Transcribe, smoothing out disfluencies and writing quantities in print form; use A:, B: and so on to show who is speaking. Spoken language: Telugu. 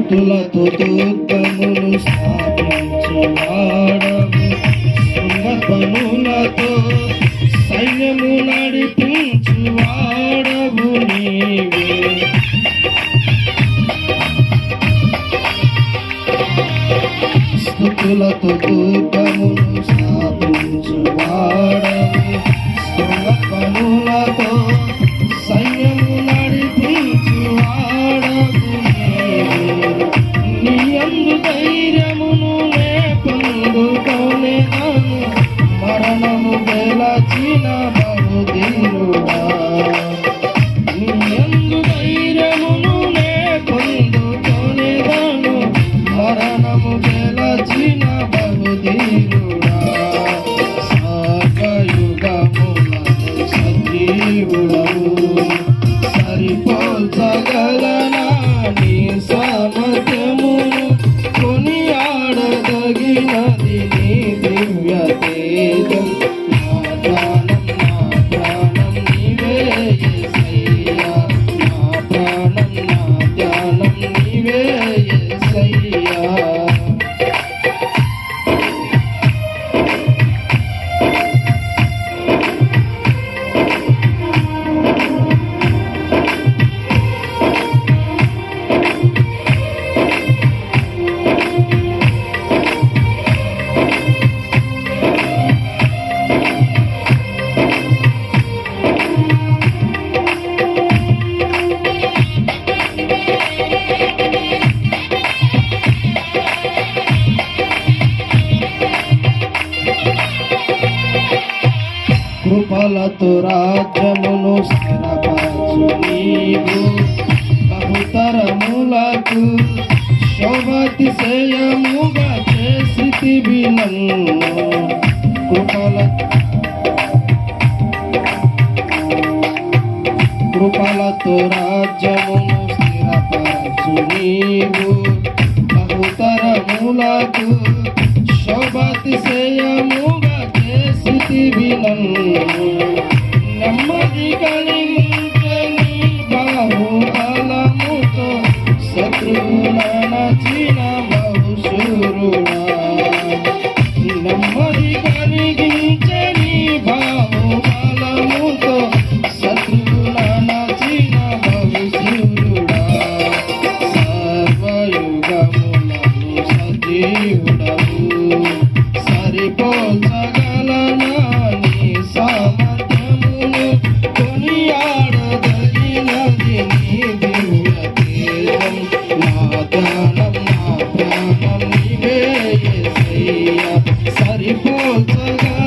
A: స్తుతులతో దుర్గమును స్థాపించువాడవు, శృంగపనులతో సైన్యము నడిపించువాడవు నీవే. స్తుతులతో దుర్గమును స్థాపించువాడవు, శృంగపనులతో సైన్యము నడిపించువాడవు నీవే. నీ యందు ధైర్యమును నే పొందుకొనెదను, మరణము గెలచిన బహుధీరుడా. నీ యందు ధైర్యమును నే పొందుకొనెదను, మరణము గెలచిన బహుధీరుడా. సర్వయుగములను సజీవుడవు, సరిపోల్చగలనా నీ సామర్థ్యమును, కొనియాడదగినది నీ దివ్య తేజం. నా ప్రాణం నీవే యేసయ్యా, నా ప్రాణం నా ధ్యానం నీవే యేసయ్యా. కృపలతో రాజ్యమును స్థిరపరచు నీవు, బహుతరములకు శోభాతిశయముగా చేసితివి నన్ను. కృపలతో రాజ్యమును స్థిరపరచు నీవు, బహుతరములకు శోభాతిశయముగా చేసితివి నన్ను. నెమ్మది కలిగించని బాహుబలముతో శత్రువులనచిన బహుశూరుడా. నెమ్మది కలిగించని బాహుబలముతో శత్రువులనచిన బహుశూరుడా. సర్వయుగములను సజీవుడవు, సరిపోల్చగలనా నీ సామర్థ్యమును, కొనియాడదగినది నీ దివ్య తేజం. నా ధ్యానం నా ప్రాణం నీవే యేసయ్యా, సరిపోల్చగలనా